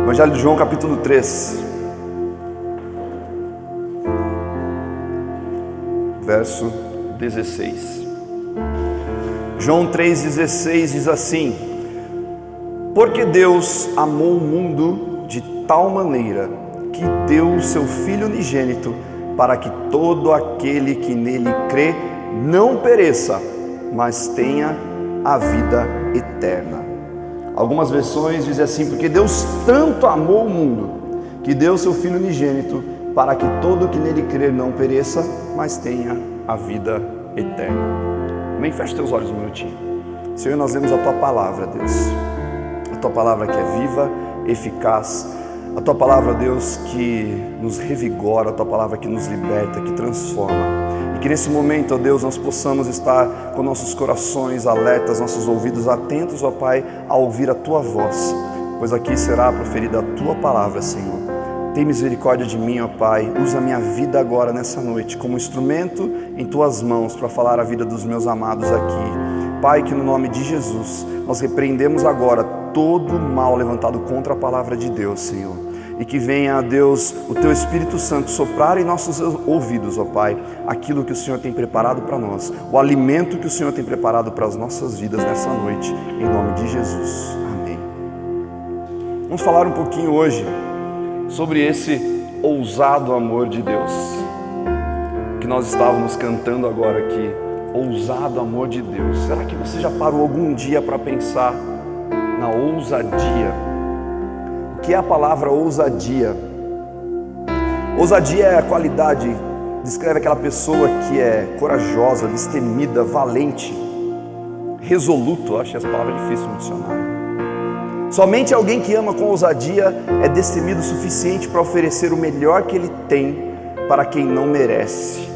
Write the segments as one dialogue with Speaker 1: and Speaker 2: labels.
Speaker 1: Evangelho de João, capítulo 3, verso 16. João 3,16 diz assim: porque Deus amou o mundo de tal maneira que deu o seu Filho unigênito, para que todo aquele que nele crê não pereça, mas tenha a vida eterna. Algumas versões dizem assim: porque Deus tanto amou o mundo, que deu o seu Filho unigênito, para que todo que nele crer não pereça, mas tenha a vida eterna. Amém? Feche teus olhos um minutinho. Senhor, nós lemos a Tua palavra, Deus. A Tua palavra que é viva, eficaz. A Tua palavra, Deus, que nos revigora. A Tua palavra que nos liberta, que transforma. E que nesse momento, ó Deus, nós possamos estar com nossos corações alertas, nossos ouvidos atentos, ó Pai, a ouvir a Tua voz, pois aqui será proferida a Tua palavra, Senhor. Tem misericórdia de mim, ó Pai. Usa a minha vida agora, nessa noite, como instrumento em Tuas mãos para falar a vida dos meus amados aqui. Pai, que no nome de Jesus, nós repreendemos agora todo mal levantado contra a palavra de Deus, Senhor. E que venha, Deus, o Teu Espírito Santo soprar em nossos ouvidos, ó Pai, aquilo que o Senhor tem preparado para nós, o alimento que o Senhor tem preparado para as nossas vidas nessa noite, em nome de Jesus. Amém. Vamos falar um pouquinho hoje sobre esse ousado amor de Deus, que nós estávamos cantando agora aqui, ousado amor de Deus. Será que você já parou algum dia para pensar na ousadia? O que é a palavra ousadia? Ousadia é a qualidade, descreve aquela pessoa que é corajosa, destemida, valente, resoluto. Acho essa palavra difícil no dicionário. Somente alguém que ama com ousadia é destemido o suficiente para oferecer o melhor que ele tem para quem não merece.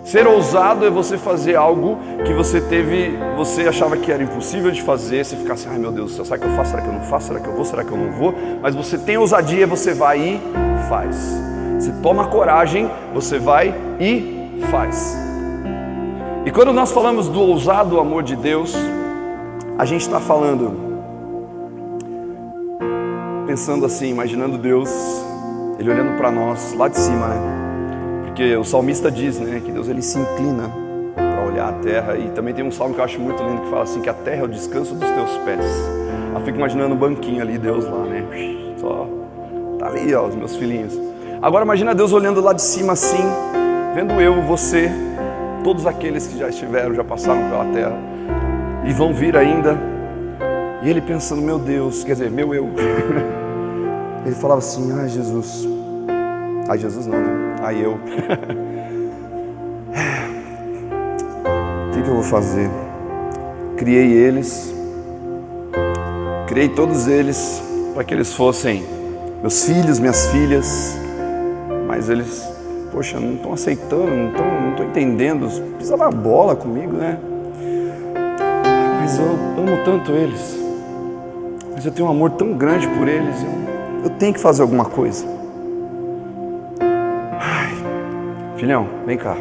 Speaker 1: Ser ousado é você fazer algo que você achava que era impossível de fazer. Você fica assim: ai meu Deus do céu, será que eu faço, será que eu não faço, será que eu vou, será que eu não vou? Mas você tem ousadia, você vai e faz. Você toma coragem, você vai e faz. E quando nós falamos do ousado amor de Deus, a gente está falando, pensando assim, imaginando Deus, Ele olhando para nós lá de cima, né? Porque o salmista diz, né, que Deus ele se inclina para olhar a terra. E também tem um salmo que eu acho muito lindo que fala assim, que a terra é o descanso dos teus pés. Eu fico imaginando um banquinho ali, Deus lá, né? Só tá ali, ó, os meus filhinhos. Agora imagina Deus olhando lá de cima assim, vendo eu, você, todos aqueles que já estiveram, já passaram pela terra e vão vir ainda. E ele pensando, meu Deus, quer dizer, meu eu. Ele falava assim: ai Jesus. Ai Jesus não, né? Ai eu. O que eu vou fazer? Criei eles, criei todos eles para que eles fossem meus filhos, minhas filhas, mas eles, poxa, não estão aceitando, não estão entendendo, pisa na bola comigo, né? Mas eu amo tanto eles, mas eu tenho um amor tão grande por eles, eu tenho que fazer alguma coisa. Ai, filhão, vem cá.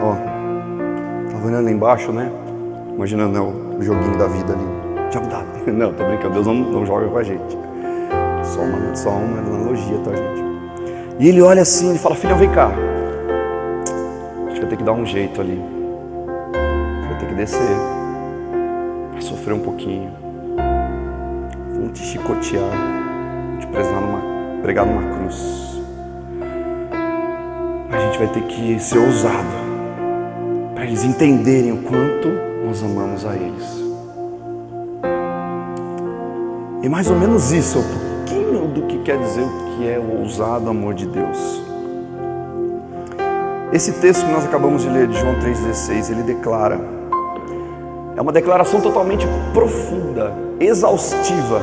Speaker 1: Ó, tava olhando lá embaixo, né? Imaginando, né, o joguinho da vida ali. Jogo da vida. Não, tô brincando, Deus não joga com a gente. Só uma analogia, tá, gente? E ele olha assim, ele fala: filhão, vem cá. A gente vai ter que dar um jeito ali. Vai ter que descer. Vai sofrer um pouquinho. Vão te chicotear, te pregar numa cruz. A gente vai ter que ser ousado para eles entenderem o quanto nós amamos a eles. E mais ou menos isso é um pouquinho do que quer dizer o que é o ousado amor de Deus. Esse texto que nós acabamos de ler, de João 3,16, ele declara, é uma declaração totalmente profunda, exaustiva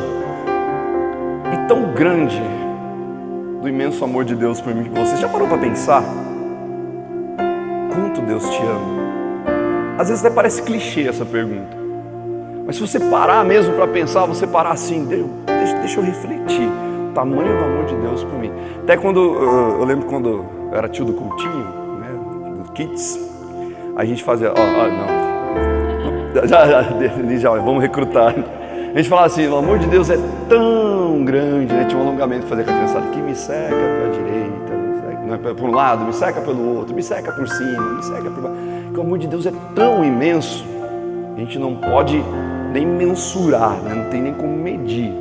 Speaker 1: e tão grande do imenso amor de Deus por mim. Você já parou para pensar quanto Deus te ama? Às vezes até parece clichê essa pergunta, mas se você parar mesmo para pensar, você parar assim, deixa eu refletir o tamanho do amor de Deus por mim. Até quando, eu lembro quando eu era tio do cultinho, né, do Kids, a gente fazia, já, vamos recrutar. A gente fala assim, o amor de Deus é tão grande, né? Tinha um alongamento que fazia com a criançada, que me seca pela direita, me seca, por um lado, me seca pelo outro, me seca por cima, me seca por baixo. Que o amor de Deus é tão imenso, a gente não pode nem mensurar, né? Não tem nem como medir.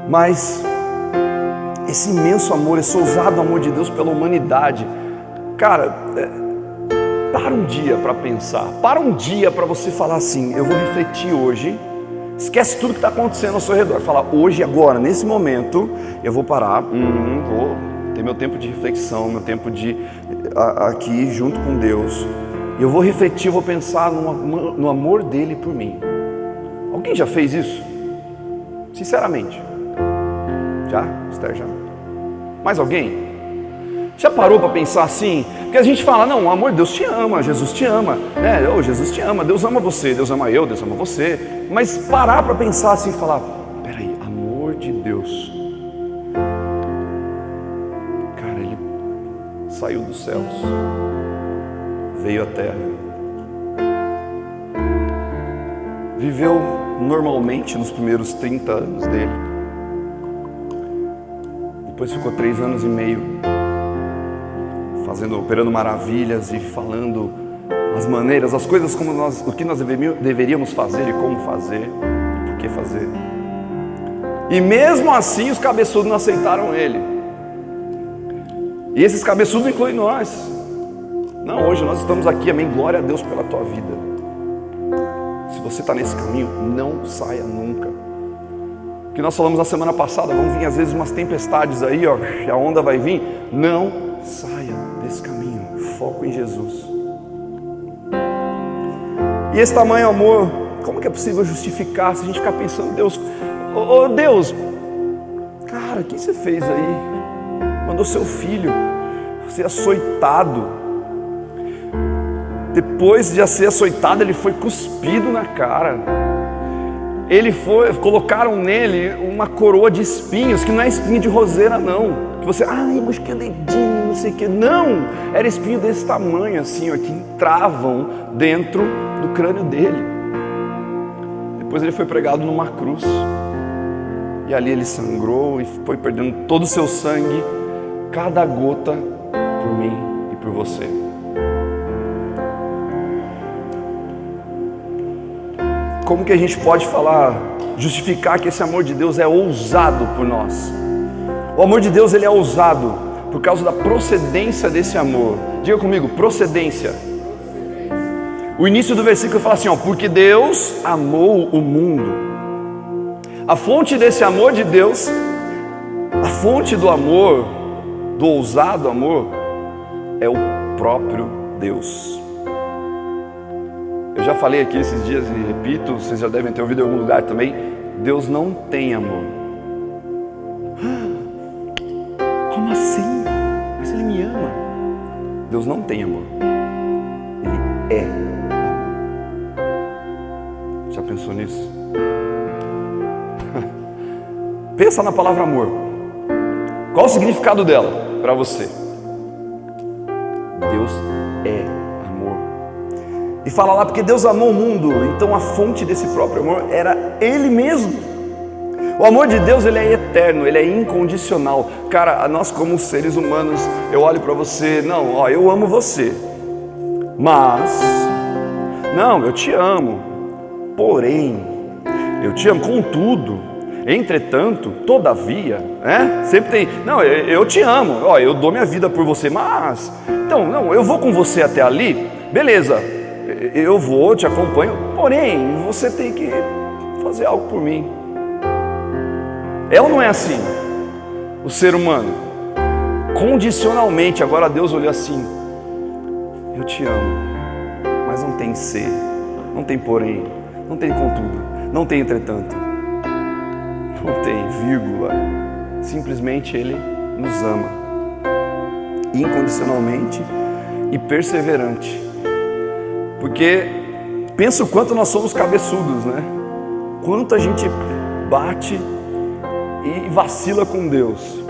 Speaker 1: Mas esse imenso amor, esse ousado amor de Deus pela humanidade, cara, para um dia para pensar, para um dia para você falar assim, eu vou refletir hoje, esquece tudo que está acontecendo ao seu redor, fala hoje, agora, nesse momento, eu vou parar, vou ter meu tempo de reflexão, meu tempo de aqui junto com Deus, e eu vou refletir, vou pensar no amor dele por mim. Alguém já fez isso? Sinceramente. Já? Esther, já? Mais alguém? Já parou para pensar assim? Porque a gente fala, não, o amor de Deus te ama, Jesus te ama, né? Oh, Jesus te ama, Deus ama você, Deus ama eu, Deus ama você. Mas parar para pensar assim e falar, peraí, amor de Deus. Cara, ele saiu dos céus, veio à terra, viveu normalmente nos primeiros 30 anos dele. Depois ficou 3 anos e meio operando maravilhas e falando as maneiras, as coisas como o que nós deveríamos fazer e como fazer, e por que fazer. E mesmo assim os cabeçudos não aceitaram ele. E esses cabeçudos incluem nós. Não, hoje nós estamos aqui, amém, glória a Deus pela tua vida. Se você está nesse caminho, não saia nunca. O que nós falamos na semana passada, vão vir às vezes umas tempestades aí, ó, a onda vai vir, não saia desse caminho, foco em Jesus. E esse tamanho amor, como que é possível justificar se a gente ficar pensando, Deus, Deus, cara, o que você fez aí? Mandou seu filho ser açoitado. Depois de ser açoitado, ele foi cuspido na cara. Colocaram nele uma coroa de espinhos, que não é espinho de roseira não, que você, mas que dedinho, não sei o que, não, era espinho desse tamanho assim, ó, que entravam dentro do crânio dele. Depois ele foi pregado numa cruz, e ali ele sangrou e foi perdendo todo o seu sangue, cada gota por mim e por você. Como que a gente pode justificar que esse amor de Deus é ousado por nós? O amor de Deus, ele é ousado por causa da procedência desse amor. Diga comigo, procedência. O início do versículo fala assim, ó, porque Deus amou o mundo. A fonte desse amor de Deus, a fonte do amor, do ousado amor, é o próprio Deus. Eu já falei aqui esses dias e repito, vocês já devem ter ouvido em algum lugar também, Deus não tem amor. Como assim? Mas Ele me ama. Deus não tem amor. Ele é amor. Já pensou nisso? Pensa na palavra amor. Qual o significado dela para você? Deus é amor. E fala lá, porque Deus amou o mundo, então a fonte desse próprio amor era Ele mesmo. O amor de Deus, ele é eterno, ele é incondicional. Cara, nós como seres humanos, eu olho para você, não, ó, eu amo você, mas, não, eu te amo, porém, eu te amo, contudo, entretanto, todavia, né? Sempre tem, não, eu te amo, ó, eu dou minha vida por você, mas, então, não, eu vou com você até ali, beleza, eu vou, te acompanho, porém, você tem que fazer algo por mim. É ou não é assim? O ser humano, condicionalmente, agora Deus olhou assim, eu te amo, mas não tem ser, não tem porém, não tem contudo, não tem entretanto, não tem vírgula, simplesmente Ele nos ama, incondicionalmente e perseverante, porque pensa o quanto nós somos cabeçudos, né? Quanto a gente bate e vacila com Deus.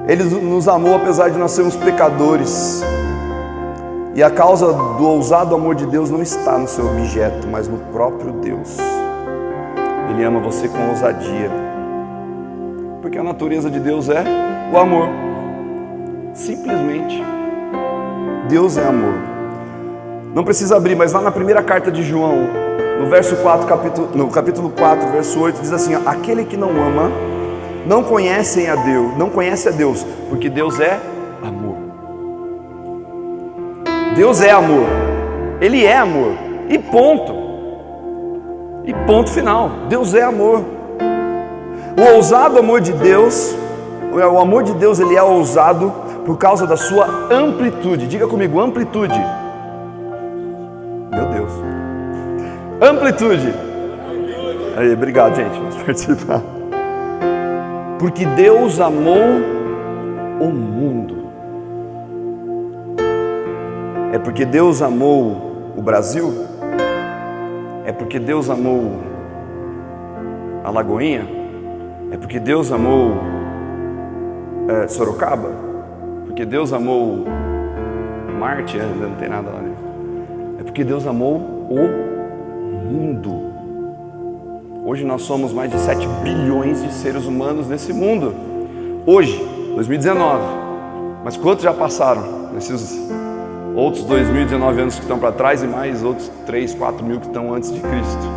Speaker 1: Ele nos amou apesar de nós sermos pecadores, e a causa do ousado amor de Deus não está no seu objeto, mas no próprio Deus. Ele ama você com ousadia. Porque a natureza de Deus é o amor. Simplesmente. Deus é amor. Não precisa abrir, mas lá na primeira carta de João, no verso 4, no capítulo 4, verso 8, diz assim: aquele que não ama, não conhece a Deus, porque Deus é amor. Deus é amor. Ele é amor. E ponto. E ponto final. Deus é amor. O ousado amor de Deus, o amor de Deus, ele é ousado por causa da sua amplitude. Diga comigo, amplitude. Meu Deus. Amplitude. Aí, obrigado, gente. Vamos participar. Porque Deus amou o mundo. É porque Deus amou o Brasil? É porque Deus amou a Lagoinha? É porque Deus amou Sorocaba? Porque Deus amou Marte? Ainda não tem nada lá, né? É porque Deus amou o mundo. Hoje nós somos mais de 7 bilhões de seres humanos nesse mundo. Hoje, 2019. Mas quantos já passaram nesses outros 2019 anos que estão para trás e mais outros 3, 4 mil que estão antes de Cristo?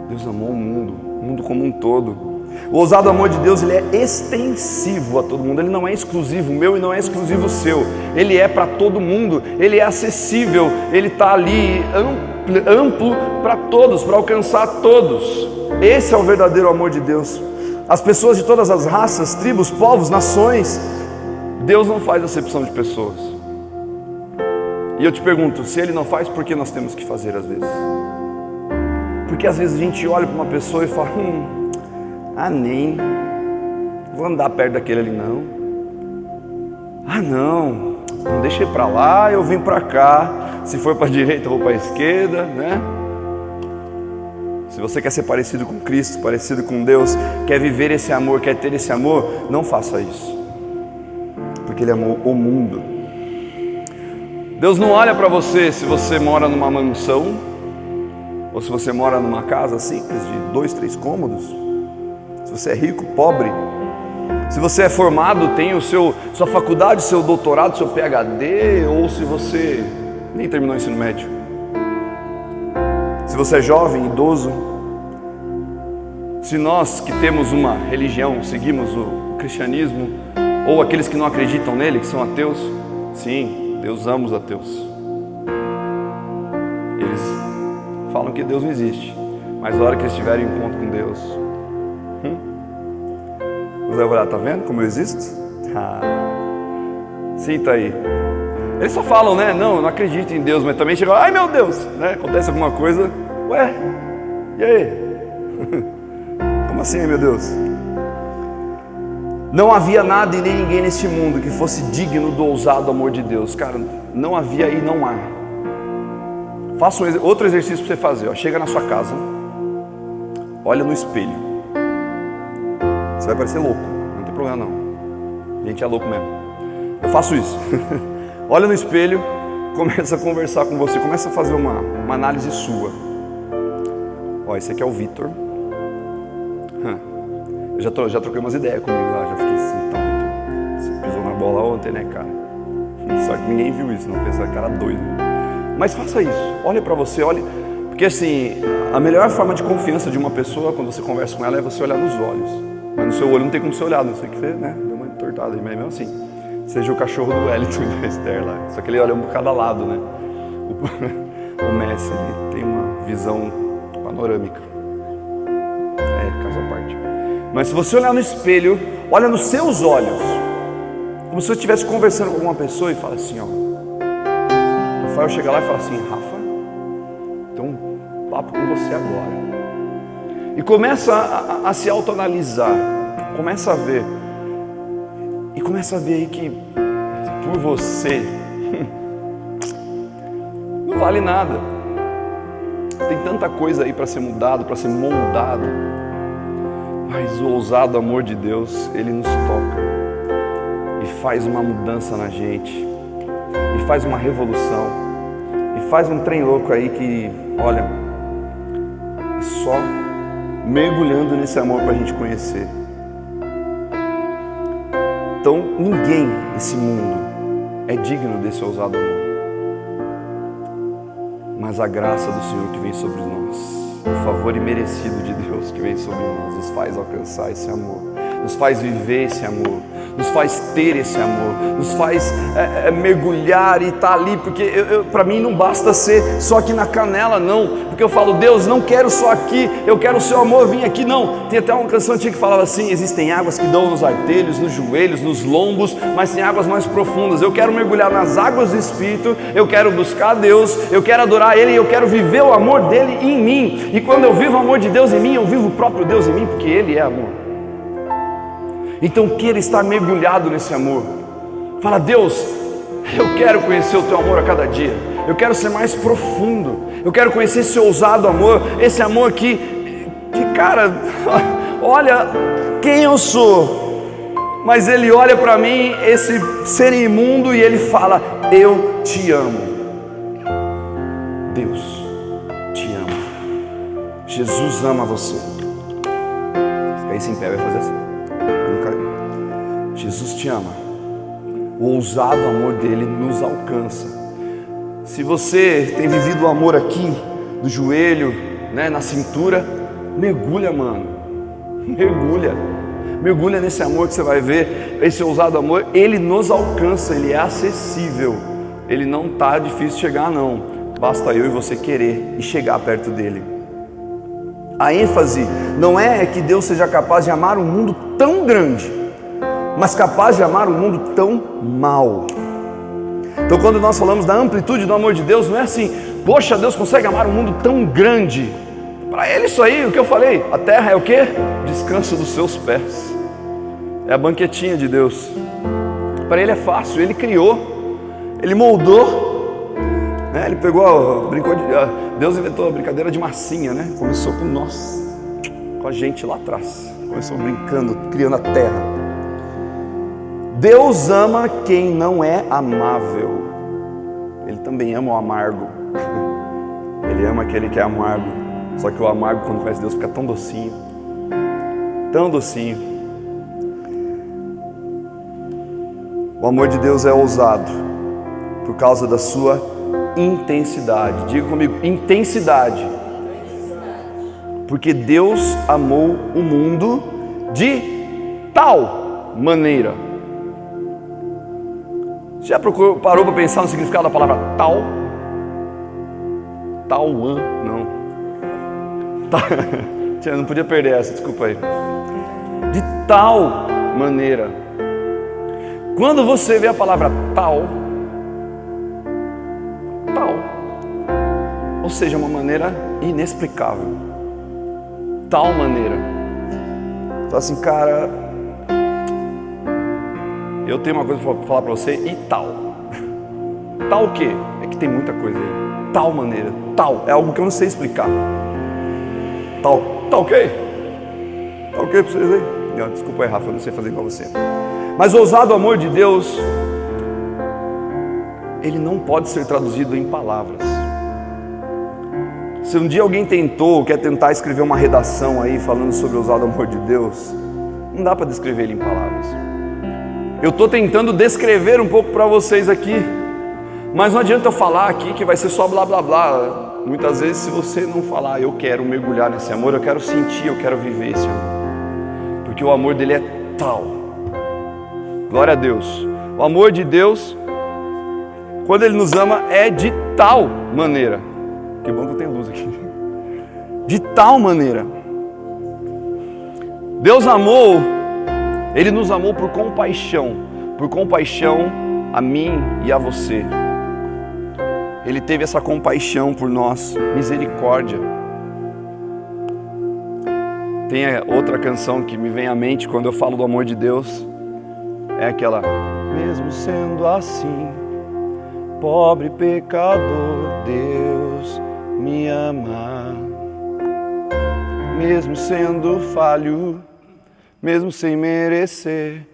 Speaker 1: Deus amou o mundo como um todo. O ousado amor de Deus, ele é extensivo a todo mundo. Ele não é exclusivo meu e não é exclusivo seu. Ele é para todo mundo. Ele é acessível. Ele está ali amplo para todos, para alcançar todos. Esse é o verdadeiro amor de Deus. As pessoas de todas as raças, tribos, povos, nações. Deus não faz acepção de pessoas. E eu te pergunto, se Ele não faz, por que nós temos que fazer às vezes? Porque às vezes a gente olha para uma pessoa e fala: nem vou andar perto daquele ali não. Não deixa ir para lá, eu vim para cá. Se for para a direita, eu vou para a esquerda, né? Se você quer ser parecido com Cristo, parecido com Deus, quer viver esse amor, quer ter esse amor, não faça isso. Porque Ele amou o mundo. Deus não olha para você se você mora numa mansão, ou se você mora numa casa simples de 2, 3 cômodos. Se você é rico, pobre, se você é formado, tem sua faculdade, seu doutorado, seu PhD, ou se você nem terminou o ensino médio. Se você é jovem, idoso, se nós que temos uma religião, seguimos o cristianismo, ou aqueles que não acreditam nele, que são ateus, sim, Deus ama os ateus. Eles falam que Deus não existe, mas na hora que eles tiverem encontro com Deus, você vai olhar, tá vendo como eu existo? Sim, tá aí. Eles só falam, né? Não acredito em Deus, mas também chegam, ai meu Deus, né? Acontece alguma coisa, ué, e aí? Como assim, meu Deus? Não havia nada e nem ninguém neste mundo que fosse digno do ousado amor de Deus. Cara, não havia e não há. Faça outro exercício para você fazer, ó. Chega na sua casa, olha no espelho. Você vai parecer louco, não tem problema não. A gente é louco mesmo. Eu faço isso. Olha no espelho, começa a conversar com você, começa a fazer uma análise sua. Ó, esse aqui é o Vitor. Eu já troquei umas ideias comigo lá, já fiquei assim, então, Vitor, você pisou na bola ontem, né, cara? Só que ninguém viu isso, não, pensa, cara doido. Mas faça isso, olhe pra você, olhe. Porque assim, a melhor forma de confiança de uma pessoa, quando você conversa com ela, é você olhar nos olhos. Mas no seu olho não tem como você olhar, não sei o que fez, né? Deu uma entortada aí, mas mesmo assim. Seja o cachorro do Wellington e da Esther lá. Só que ele olha um por cada lado, né? O Messi, ele tem uma visão panorâmica. Caso à parte. Mas se você olhar no espelho, olha nos seus olhos, como se você estivesse conversando com alguma pessoa e fala assim, ó. Rafael chega lá e fala assim, Rafa, tem um papo com você agora. E começa a se autoanalisar, começa a ver. E começa a ver aí que por você não vale nada. Tem tanta coisa aí para ser mudado, para ser moldado. Mas o ousado amor de Deus, Ele nos toca e faz uma mudança na gente, e faz uma revolução, e faz um trem louco aí que, olha, só mergulhando nesse amor para a gente conhecer. Então, ninguém desse mundo é digno desse ousado amor. Mas a graça do Senhor que vem sobre nós, o favor imerecido de Deus que vem sobre nós, nos faz alcançar esse amor, nos faz viver esse amor, nos faz ter esse amor, nos faz mergulhar e estar ali, porque para mim não basta ser só aqui na canela, não, porque eu falo, Deus, não quero só aqui, eu quero o seu amor vir aqui, não. Tem até uma canção antiga que falava assim: existem águas que dão nos artelhos, nos joelhos, nos lombos, mas tem águas mais profundas. Eu quero mergulhar nas águas do Espírito, eu quero buscar Deus, eu quero adorar Ele, eu quero viver o amor dEle em mim, e quando eu vivo o amor de Deus em mim, eu vivo o próprio Deus em mim, porque Ele é amor. Então queira estar mergulhado nesse amor. Fala, Deus, eu quero conhecer o teu amor a cada dia, eu quero ser mais profundo, eu quero conhecer esse ousado amor, esse amor que cara, olha quem eu sou, mas ele olha para mim, esse ser imundo, e ele fala, eu te amo. Deus te ama. Jesus ama você. Se cair sem pé, vai fazer assim. Jesus te ama. O ousado amor dele nos alcança. Se você tem vivido o amor aqui, do joelho, né, na cintura, mergulha, mano. Mergulha nesse amor que você vai ver. Esse ousado amor, ele nos alcança, ele é acessível. Ele não está difícil chegar, não. Basta eu e você querer e chegar perto dele. A ênfase não é que Deus seja capaz de amar um mundo tão grande, mas capaz de amar um mundo tão mau. Então quando nós falamos da amplitude do amor de Deus, não é assim, poxa, Deus consegue amar um mundo tão grande. Para Ele isso aí, o que eu falei, a terra é o quê? Descanso dos seus pés. É a banquetinha de Deus. Para Ele é fácil, Ele criou, Ele moldou, né? Ele pegou, Deus inventou a brincadeira de massinha, né? Começou com nós, com a gente lá atrás, começou brincando, criando a terra. Deus ama quem não é amável. Ele também ama o amargo. Ele ama aquele que é amargo. Só que o amargo, quando conhece Deus, fica tão docinho. Tão docinho. O amor de Deus é ousado por causa da sua intensidade. Diga comigo, intensidade. Porque Deus amou o mundo de tal maneira. Já parou para pensar no significado da palavra tal? Tauan, não. Não podia perder essa, desculpa aí. De tal maneira. Quando você vê a palavra tal, ou seja, uma maneira inexplicável. Tal maneira. Então assim, cara, eu tenho uma coisa para falar para você, e tal. Tal o quê? É que tem muita coisa aí. Tal maneira, tal, é algo que eu não sei explicar. Tal ok? Tá ok para vocês aí? Não, desculpa aí, Rafa, eu não sei fazer igual você. Mas o ousado amor de Deus, ele não pode ser traduzido em palavras. Se um dia alguém quer tentar escrever uma redação aí falando sobre o ousado amor de Deus, não dá para descrever ele em palavras. Eu estou tentando descrever um pouco para vocês aqui, mas não adianta eu falar aqui que vai ser só blá blá blá. Muitas vezes, se você não falar, eu quero mergulhar nesse amor, eu quero sentir, eu quero viver esse amor, porque o amor dele é tal. Glória a Deus. O amor de Deus, quando ele nos ama, é de tal maneira. Que bom que eu tenho luz aqui. De tal maneira. Deus amou, ele nos amou por compaixão a mim e a você. Ele teve essa compaixão por nós, misericórdia. Tem outra canção que me vem à mente quando eu falo do amor de Deus, é aquela: mesmo sendo assim, pobre pecador, Deus me ama. Mesmo sendo falho, mesmo sem merecer,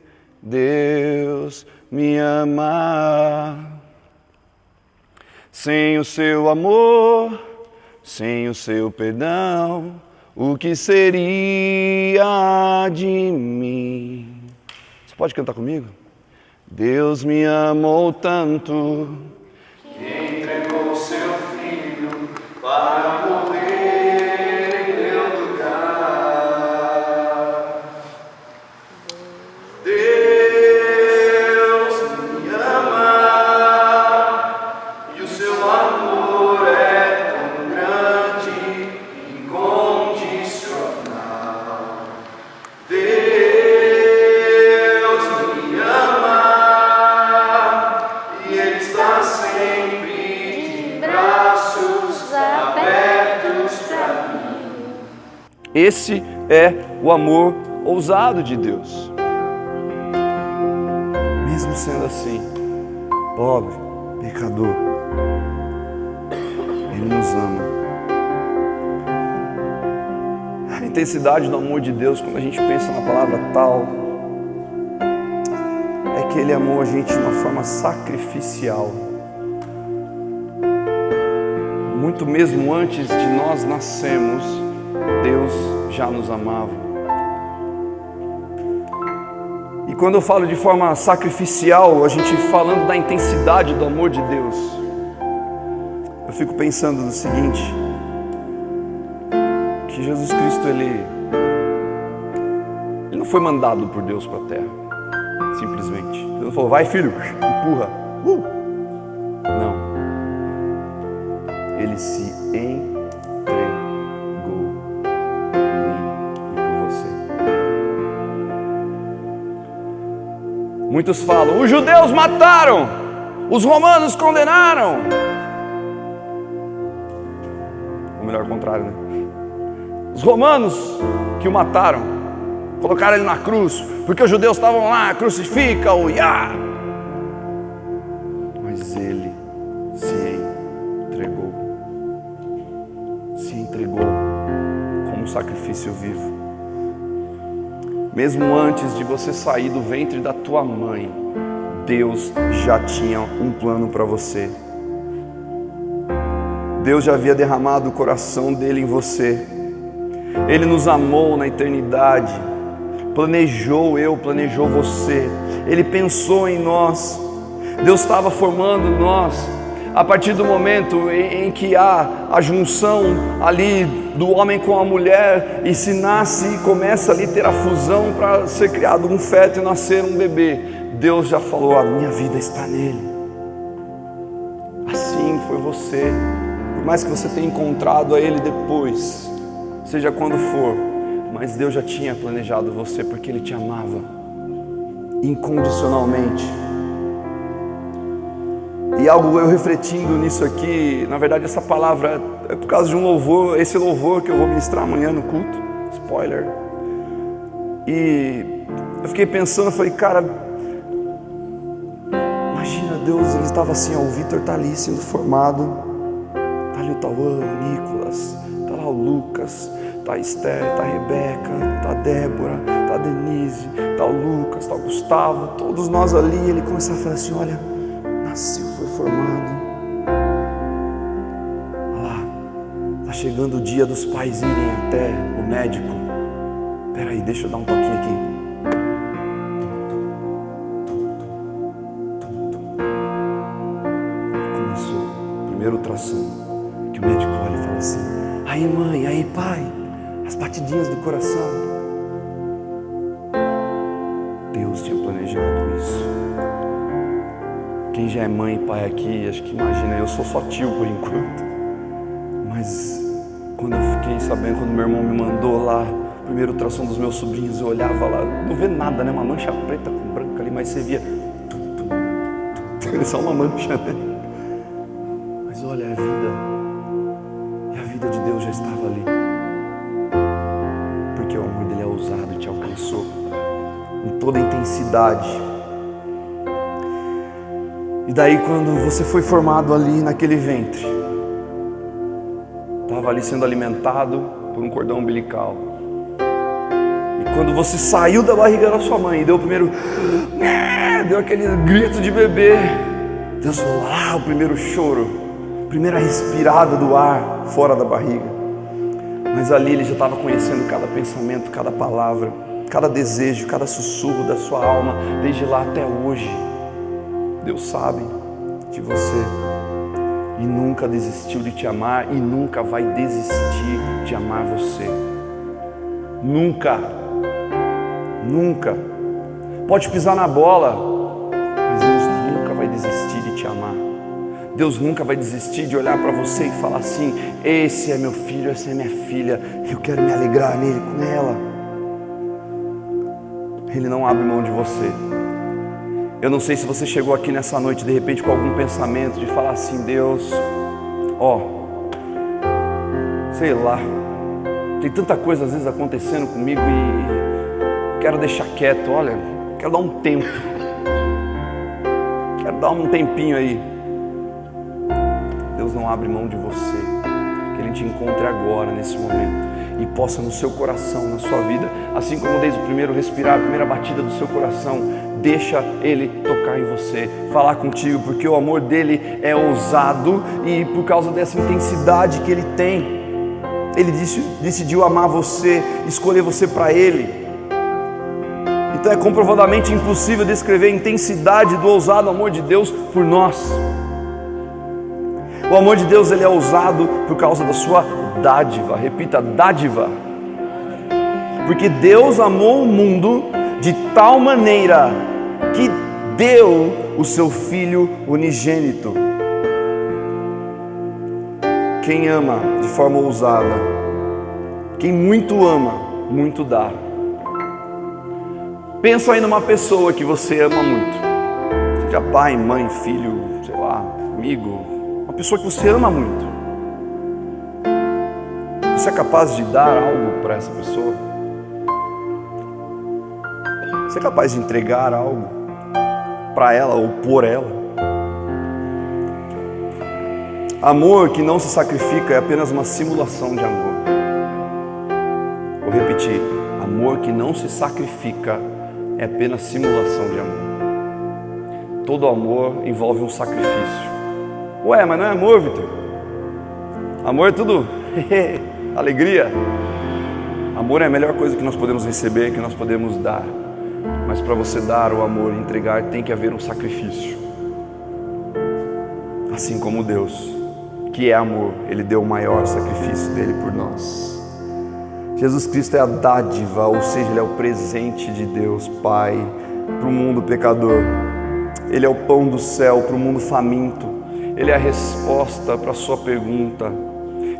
Speaker 1: Deus me ama. Sem o seu amor, sem o seu perdão, o que seria de mim? Você pode cantar comigo? Deus me amou tanto que entregou seu filho para morrer em meu lugar. Deus me ama e o seu amor é tão grande, incondicional. Deus me ama e Ele está sempre de braços abertos para mim. Esse é o amor ousado de Deus. Mesmo sendo assim, pobre, pecador, Ele nos ama. A intensidade do amor de Deus, quando a gente pensa na palavra tal, é que Ele amou a gente de uma forma sacrificial. Muito mesmo antes de nós nascermos, Deus já nos amava. E quando eu falo de forma sacrificial, a gente falando da intensidade do amor de Deus, eu fico pensando no seguinte, que Jesus Cristo, Ele não foi mandado por Deus para a terra, simplesmente. Ele não falou, vai filho, empurra. Não. Ele se entregou por mim e por você. Muitos falam, os judeus mataram, os romanos condenaram. Ou melhor, o contrário, né? Os romanos que o mataram, colocaram ele na cruz, porque os judeus estavam lá, crucifica-o, mas ele se entregou como um sacrifício vivo. Mesmo antes de você sair do ventre da tua mãe, Deus já tinha um plano para você. Deus já havia derramado o coração dele em você. Ele nos amou na eternidade, planejou você, Ele pensou em nós. Deus estava formando nós a partir do momento em que há a junção ali do homem com a mulher e se nasce e começa ali a ter a fusão para ser criado um feto e nascer um bebê. Deus já falou, a minha vida está nele. Assim foi você, por mais que você tenha encontrado a Ele depois, seja quando for, mas Deus já tinha planejado você porque Ele te amava incondicionalmente. E algo eu refletindo nisso aqui, na verdade essa palavra é por causa de um louvor, esse louvor que eu vou ministrar amanhã no culto, spoiler. E eu fiquei pensando, eu falei, cara, imagina Deus, ele estava assim, ó, o Vitor está ali sendo formado, está ali o Tauan, o Nicolas, está lá o Lucas, está a Esther, está a Rebeca, está a Débora, está a Denise, está o Lucas, está o Gustavo, todos nós ali. Ele começou a falar assim, olha, nasceu, foi formado, olha lá, está chegando o dia dos pais irem até o médico. Peraí, deixa eu dar um toquinho aqui. Começou o primeiro ultrassom, que o médico olha e fala assim, aí mãe, aí pai, as batidinhas do coração. Deus tinha planejado isso. Quem já é mãe e pai aqui, acho que imagina, eu sou só tio por enquanto. Mas quando eu fiquei sabendo, quando meu irmão me mandou lá o primeiro ultrassom dos meus sobrinhos, eu olhava lá, não vê nada, né? Uma mancha preta com branca ali, mas você via só uma mancha, né? Mas olha, a vida, e a vida de Deus já estava ali. Porque o amor dele é ousado e te alcançou em toda a intensidade. E daí quando você foi formado ali naquele ventre, estava ali sendo alimentado por um cordão umbilical. E quando você saiu da barriga da sua mãe e deu o primeiro, deu aquele grito de bebê, Deus falou, o primeiro choro, primeira respirada do ar fora da barriga. Mas ali ele já estava conhecendo cada pensamento, cada palavra, cada desejo, cada sussurro da sua alma, desde lá até hoje. Deus sabe de você e nunca desistiu de te amar e nunca vai desistir de amar você. Nunca, nunca. Pode pisar na bola, mas Deus nunca vai desistir de te amar. Deus nunca vai desistir de olhar para você e falar assim: esse é meu filho, essa é minha filha, eu quero me alegrar nele, com ela. Ele não abre mão de você. Eu não sei se você chegou aqui nessa noite de repente com algum pensamento de falar assim: Deus, sei lá, tem tanta coisa às vezes acontecendo comigo e quero deixar quieto, olha, quero dar um tempo, quero dar um tempinho aí. Deus não abre mão de você, que Ele te encontre agora, nesse momento, e possa no seu coração, na sua vida, assim como desde o primeiro respirar, a primeira batida do seu coração, deixa Ele tocar em você, falar contigo, porque o amor dele é ousado e por causa dessa intensidade que Ele tem, Ele decidiu amar você, escolher você para Ele. Então é comprovadamente impossível descrever a intensidade do ousado amor de Deus por nós. O amor de Deus, ele é ousado por causa da sua dádiva. Repita, dádiva. Porque Deus amou o mundo de tal maneira que deu o seu Filho unigênito. Quem ama de forma ousada, quem muito ama, muito dá. Pensa aí numa pessoa que você ama muito, seja pai, mãe, filho, sei lá, amigo, uma pessoa que você ama muito. Você é capaz de dar algo para essa pessoa? Você é capaz de entregar algo para ela ou por ela? Amor que não se sacrifica é apenas uma simulação de amor. Vou repetir: amor que não se sacrifica é apenas simulação de amor. Todo amor envolve um sacrifício. Ué, mas não é amor, Vitor? Amor é tudo alegria. Amor é a melhor coisa que nós podemos receber, que nós podemos dar. Mas para você dar o amor e entregar, tem que haver um sacrifício. Assim como Deus, que é amor, Ele deu o maior sacrifício dele por nós. Jesus Cristo é a dádiva, ou seja, Ele é o presente de Deus Pai para o mundo pecador. Ele é o pão do céu para o mundo faminto. Ele é a resposta para a sua pergunta.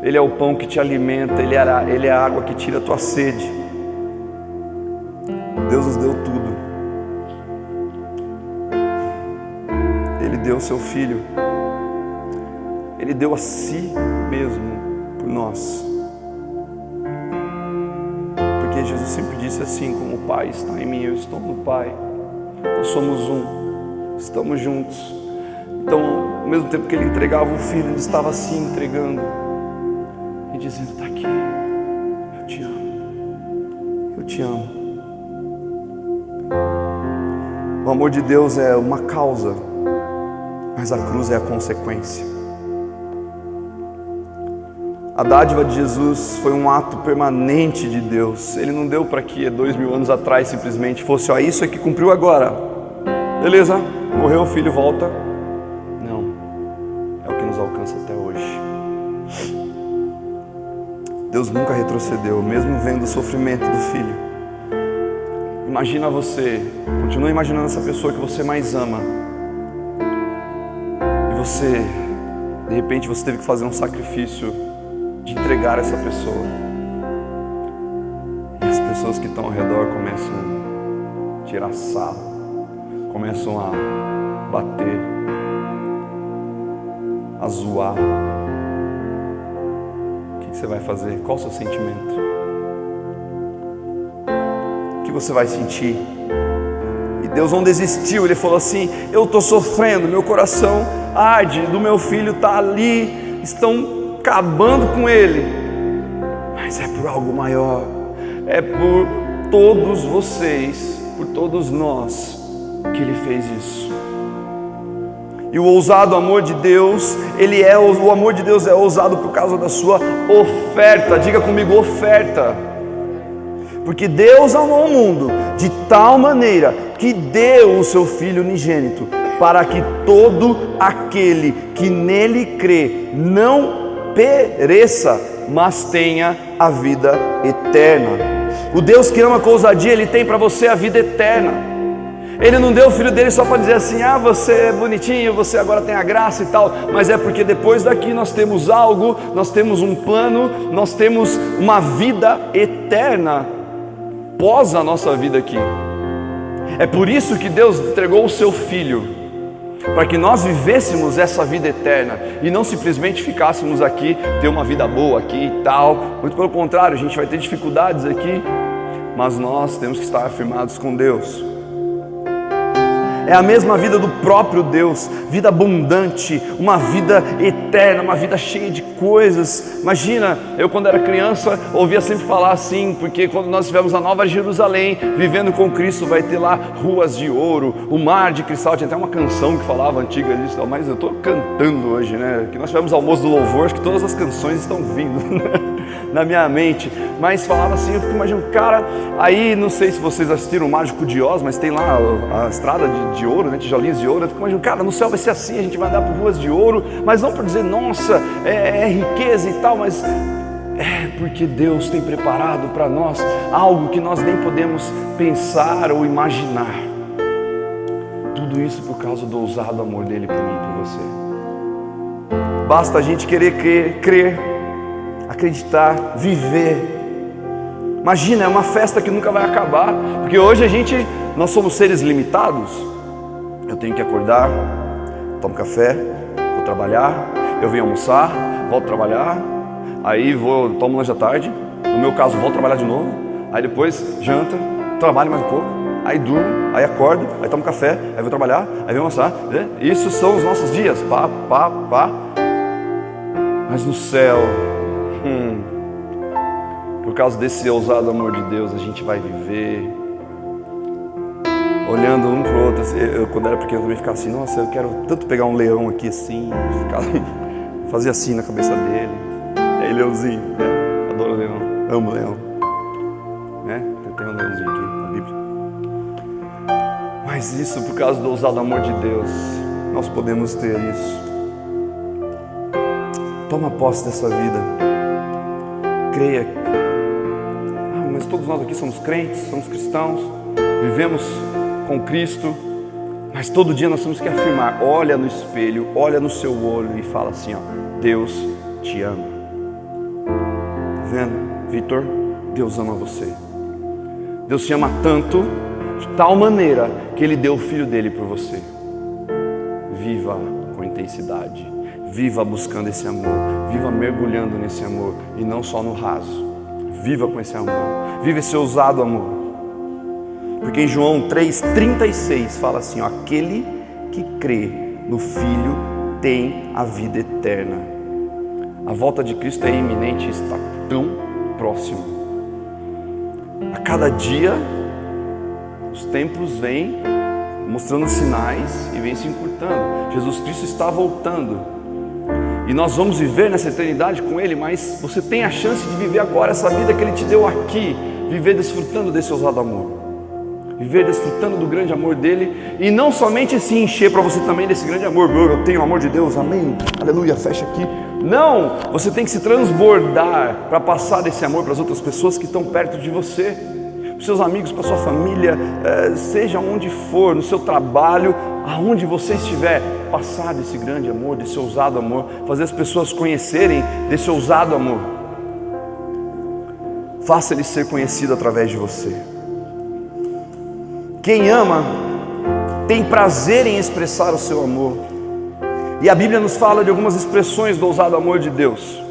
Speaker 1: Ele é o pão que te alimenta. Ele é a água que tira a tua sede. Deus nos deu tudo. Ele deu o seu Filho. Ele deu a si mesmo por nós. Porque Jesus sempre disse assim: como o Pai está em mim, eu estou no Pai. Nós somos um, estamos juntos. Então, ao mesmo tempo que Ele entregava o Filho, Ele estava assim entregando e dizendo: está aqui, eu te amo, eu te amo. O amor de Deus é uma causa, mas a cruz é a consequência. A dádiva de Jesus foi um ato permanente de Deus. Ele não deu para que 2000 anos atrás simplesmente fosse: ó, isso aqui cumpriu agora, beleza, morreu o filho, volta. Não, é o que nos alcança até hoje. Deus nunca retrocedeu, mesmo vendo o sofrimento do filho. Imagina você, continua imaginando essa pessoa que você mais ama, e você, de repente, você teve que fazer um sacrifício de entregar essa pessoa, e as pessoas que estão ao redor começam a tirar sarro, começam a bater, a zoar. O que você vai fazer? Qual o seu sentimento? O que você vai sentir? E Deus não desistiu. Ele falou assim: eu estou sofrendo, meu coração arde, do meu filho está ali, estão acabando com ele, mas é por algo maior, é por todos vocês, por todos nós que Ele fez isso. E o ousado amor de Deus, o amor de Deus é ousado por causa da sua oferta. Diga comigo, oferta. Porque Deus amou o mundo de tal maneira que deu o seu Filho unigênito, para que todo aquele que nele crê não pereça, mas tenha a vida eterna. O Deus que ama com ousadia, Ele tem para você a vida eterna. Ele não deu o Filho dele só para dizer assim, você é bonitinho, você agora tem a graça e tal, mas é porque depois daqui nós temos algo, nós temos um plano, nós temos uma vida eterna pós a nossa vida aqui. É por isso que Deus entregou o seu Filho, para que nós vivêssemos essa vida eterna e não simplesmente ficássemos aqui, ter uma vida boa aqui e tal. Muito pelo contrário, a gente vai ter dificuldades aqui, mas nós temos que estar afirmados com Deus. É a mesma vida do próprio Deus, vida abundante, uma vida eterna, uma vida cheia de coisas. Imagina, eu quando era criança ouvia sempre falar assim, porque quando nós estivermos na Nova Jerusalém, vivendo com Cristo, vai ter lá ruas de ouro, o mar de cristal. Tinha até uma canção que falava antiga disso, mas eu estou cantando hoje, né? Que nós tivemos almoço do louvor, acho que todas as canções estão vindo, né? Na minha mente, mas falava assim, eu fico imaginando, cara, aí não sei se vocês assistiram o Mágico de Oz, mas tem lá a estrada de ouro, né, tijolinhos de ouro. Eu fico imaginando, cara, no céu vai ser assim, a gente vai andar por ruas de ouro, mas não por dizer, nossa, é riqueza e tal, mas é porque Deus tem preparado para nós algo que nós nem podemos pensar ou imaginar. Tudo isso por causa do ousado amor dele por mim e por você. Basta a gente querer crer, acreditar, viver. Imagina, é uma festa que nunca vai acabar, porque hoje nós somos seres limitados. Eu tenho que acordar, tomo café, vou trabalhar, eu venho almoçar, volto trabalhar, aí tomo lanche à tarde, no meu caso volto trabalhar de novo, aí depois janta, trabalho mais um pouco, aí durmo, aí acordo, aí tomo café, aí vou trabalhar, aí venho almoçar, né? Isso são os nossos dias, pá. Mas no céu, por causa desse ousado amor de Deus, a gente vai viver olhando um pro outro. Eu quando era pequeno também ficava assim, nossa, eu quero tanto pegar um leão aqui assim, fazer assim na cabeça dele. E aí, leãozinho, né? Adoro leão, amo leão, né? Tem um leãozinho aqui na Bíblia. Mas isso, por causa do ousado amor de Deus, nós podemos ter isso. Toma posse dessa vida, creia. Mas todos nós aqui somos crentes, somos cristãos, vivemos com Cristo, mas todo dia nós temos que afirmar, olha no espelho, olha no seu olho e fala assim, Deus te ama. Tá vendo, Vitor? Deus ama você. Deus te ama tanto, de tal maneira, que Ele deu o Filho dele por você. Viva com intensidade, viva buscando esse amor, viva mergulhando nesse amor e não só no raso. Viva com esse amor, viva esse ousado amor. Porque em João 3,36 fala assim, aquele que crê no Filho tem a vida eterna. A volta de Cristo é iminente, está tão próximo. A cada dia os tempos vêm mostrando sinais e vêm se encurtando. Jesus Cristo está voltando. E nós vamos viver nessa eternidade com Ele, mas você tem a chance de viver agora essa vida que Ele te deu aqui, viver desfrutando desse ousado amor, viver desfrutando do grande amor dEle, e não somente se encher para você também desse grande amor, eu tenho o amor de Deus, amém, aleluia, fecha aqui. Não, você tem que se transbordar para passar desse amor para as outras pessoas que estão perto de você, para os seus amigos, para a sua família, seja onde for, no seu trabalho, aonde você estiver, passar desse grande amor, desse ousado amor, fazer as pessoas conhecerem desse ousado amor. Faça ele ser conhecido através de você. Quem ama tem prazer em expressar o seu amor. E a Bíblia nos fala de algumas expressões do ousado amor de Deus.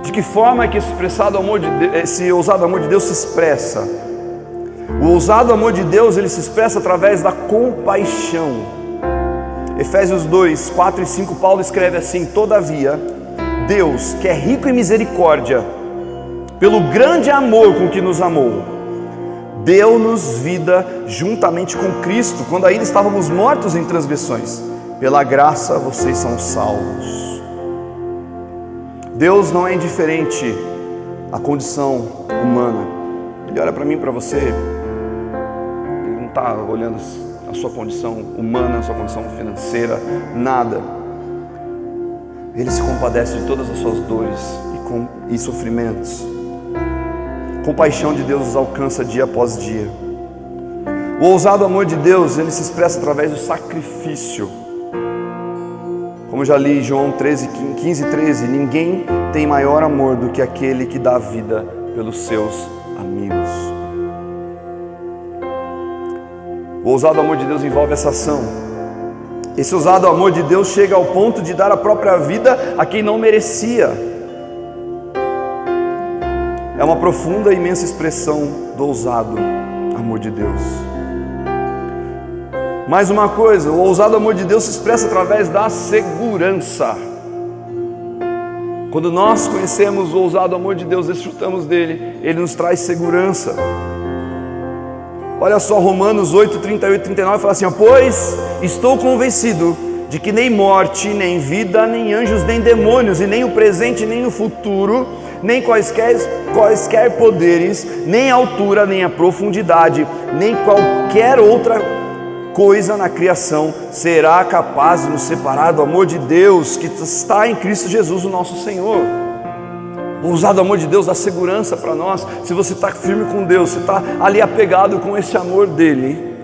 Speaker 1: De que forma é que esse ousado amor de Deus se expressa? O ousado amor de Deus, ele se expressa através da compaixão. Efésios 2, 4 e 5, Paulo escreve assim: todavia, Deus, que é rico em misericórdia, pelo grande amor com que nos amou, deu-nos vida juntamente com Cristo, quando ainda estávamos mortos em transgressões. Pela graça vocês são salvos. Deus não é indiferente à condição humana. Ele olha para mim, para você. Ele não está olhando a sua condição humana, a sua condição financeira, nada. Ele se compadece de todas as suas dores e sofrimentos. A compaixão de Deus os alcança dia após dia. O ousado amor de Deus, ele se expressa através do sacrifício. Como eu já li em João 15, 13, ninguém tem maior amor do que aquele que dá a vida pelos seus amigos. O ousado amor de Deus envolve essa ação. Esse ousado amor de Deus chega ao ponto de dar a própria vida a quem não merecia. É uma profunda e imensa expressão do ousado amor de Deus. Mais uma coisa, o ousado amor de Deus se expressa através da segurança. Quando nós conhecemos o ousado amor de Deus, desfrutamos dele, ele nos traz segurança. Olha só, Romanos 8, 38 e 39 fala assim: pois estou convencido de que nem morte, nem vida, nem anjos, nem demônios, e nem o presente, nem o futuro, nem quaisquer poderes, nem a altura, nem a profundidade, nem qualquer outra coisa na criação será capaz de nos separar do amor de Deus que está em Cristo Jesus, o nosso Senhor. O ousado amor de Deus dá segurança para nós. Se você está firme com Deus, você está ali apegado com esse amor dele,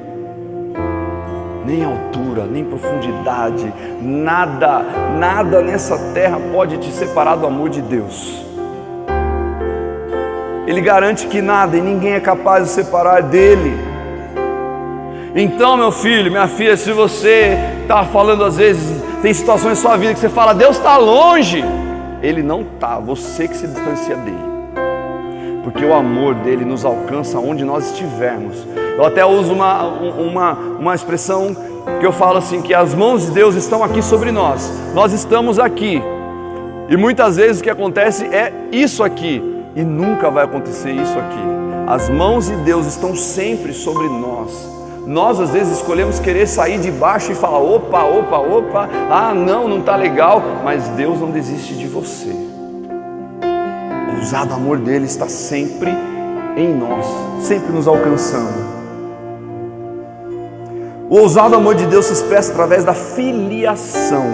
Speaker 1: nem altura, nem profundidade, nada nessa terra pode te separar do amor de Deus. Ele garante que nada e ninguém é capaz de separar dele. Então, meu filho, minha filha, se você está falando, às vezes, tem situações em sua vida que você fala, Deus está longe. Ele não está, você que se distancia dele. Porque o amor dele nos alcança onde nós estivermos. Eu até uso uma expressão que eu falo assim, que as mãos de Deus estão aqui sobre nós. Nós estamos aqui. E muitas vezes o que acontece é isso aqui. E nunca vai acontecer isso aqui. As mãos de Deus estão sempre sobre nós. Nós às vezes escolhemos querer sair de baixo e falar, opa, não está legal, mas Deus não desiste de você. O ousado amor dele está sempre em nós, sempre nos alcançando. O ousado amor de Deus se expressa através da filiação.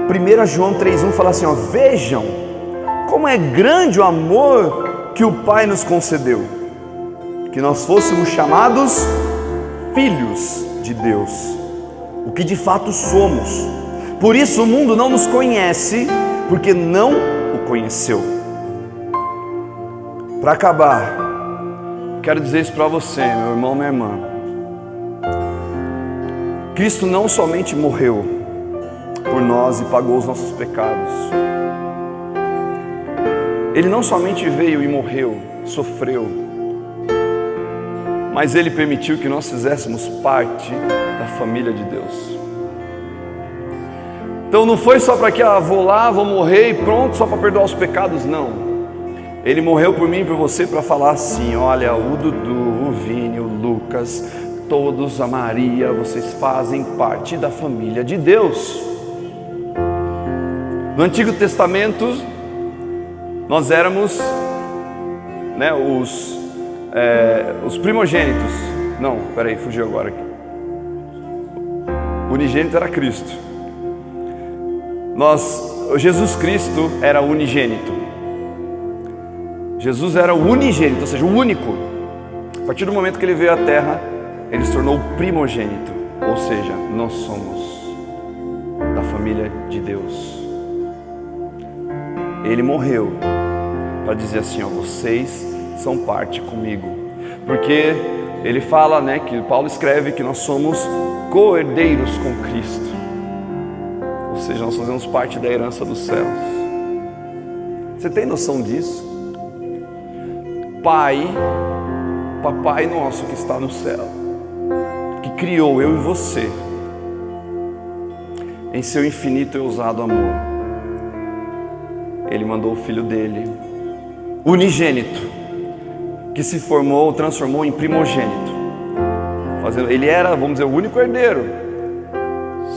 Speaker 1: 1 João 3,1 fala assim, vejam como é grande o amor que o Pai nos concedeu, que nós fôssemos chamados filhos de Deus, o que de fato somos. Por isso o mundo não nos conhece, porque não o conheceu. Para acabar, quero dizer isso para você, meu irmão, minha irmã. Cristo não somente morreu por nós e pagou os nossos pecados. Ele não somente veio e morreu, sofreu, mas Ele permitiu que nós fizéssemos parte da família de Deus. Então não foi só para que vou lá, vou morrer e pronto, só para perdoar os pecados, não. Ele morreu por mim e por você para falar assim, olha, o Dudu, o Vini, o Lucas, todos, a Maria, vocês fazem parte da família de Deus. No Antigo Testamento, nós éramos os primogênitos. Não, peraí, fugiu agora aqui. O unigênito era Cristo. Jesus Cristo era unigênito. Jesus era o unigênito, ou seja, o único. A partir do momento que ele veio à terra, ele se tornou o primogênito. Ou seja, nós somos da família de Deus. Ele morreu para dizer assim, vocês são parte comigo, porque ele fala, que Paulo escreve que nós somos co-herdeiros com Cristo, ou seja, nós fazemos parte da herança dos céus. Você tem noção disso? Papai nosso que está no céu, que criou eu e você, em seu infinito e ousado amor, Ele mandou o Filho dele, unigênito, que se transformou em primogênito. Ele era, vamos dizer, o único herdeiro.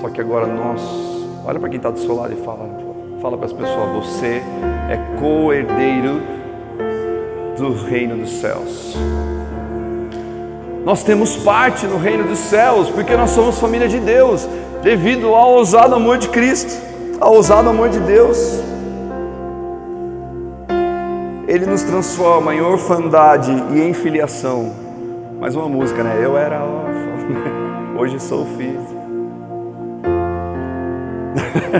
Speaker 1: Só que agora nós, olha para quem está do seu lado e fala para as pessoas: você é co-herdeiro do reino dos céus. Nós temos parte no reino dos céus, porque nós somos família de Deus, devido ao ousado amor de Cristo, ao ousado amor de Deus. Ele nos transforma em orfandade e em filiação. Mais uma música, né? Eu era órfão, hoje sou filho.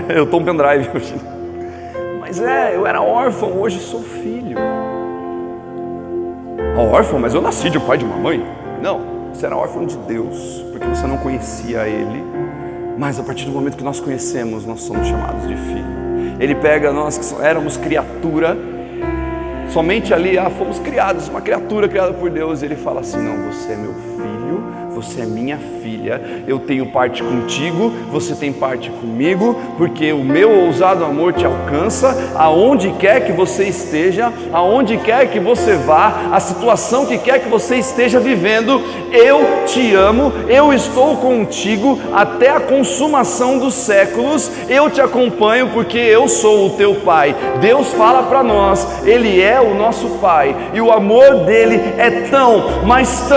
Speaker 1: Eu estou um pendrive hoje. Mas eu era órfão, hoje sou filho. Órfão? Mas eu nasci de um pai e de uma mãe? Não, você era órfão de Deus, porque você não conhecia Ele. Mas a partir do momento que nós conhecemos, nós somos chamados de filho. Ele pega nós que éramos criatura, somente ali, fomos criados, uma criatura criada por Deus. Ele fala assim: não, você é meu filho, você é minha filha, eu tenho parte contigo, você tem parte comigo, porque o meu ousado amor te alcança, aonde quer que você esteja, aonde quer que você vá, a situação que quer que você esteja vivendo, eu te amo, eu estou contigo até a consumação dos séculos, eu te acompanho porque eu sou o teu pai. Deus fala para nós, Ele é o nosso pai, e o amor dele é tão, mas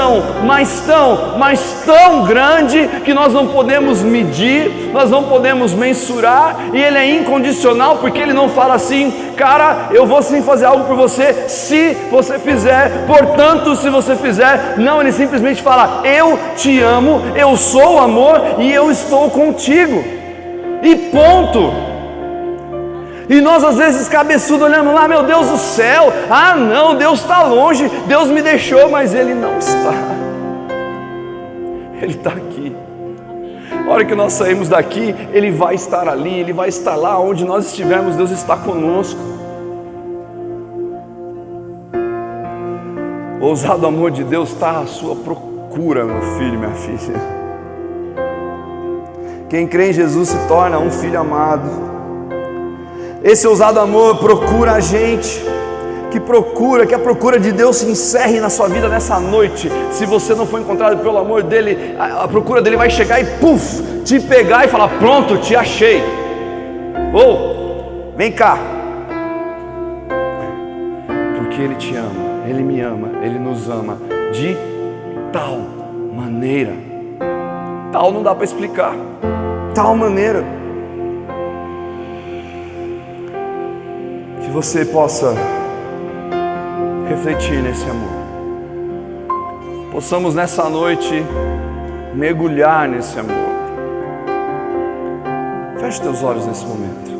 Speaker 1: tão grande, que nós não podemos medir, nós não podemos mensurar, e ele é incondicional, porque ele não fala assim: cara, eu vou sim fazer algo por você, se você fizer, portanto, se você fizer. Não, ele simplesmente fala: eu te amo, eu sou o amor, e eu estou contigo, e ponto. E nós às vezes cabeçudo olhando lá: meu Deus do céu, não, Deus está longe, Deus me deixou. Mas Ele não está, Ele está aqui. A hora que nós saímos daqui, Ele vai estar ali, Ele vai estar lá, onde nós estivermos, Deus está conosco. O ousado amor de Deus está à sua procura, meu filho, minha filha. Quem crê em Jesus se torna um filho amado. Esse ousado amor procura a gente, que a procura de Deus se encerre na sua vida nessa noite. Se você não for encontrado pelo amor dele, a procura dele vai chegar e te pegar e falar: pronto, te achei. Vem cá. Porque Ele te ama, Ele me ama, Ele nos ama de tal maneira. Tal não dá para explicar. Tal maneira. Que você possa refletir nesse amor. Possamos nessa noite mergulhar nesse amor. Feche teus olhos nesse momento.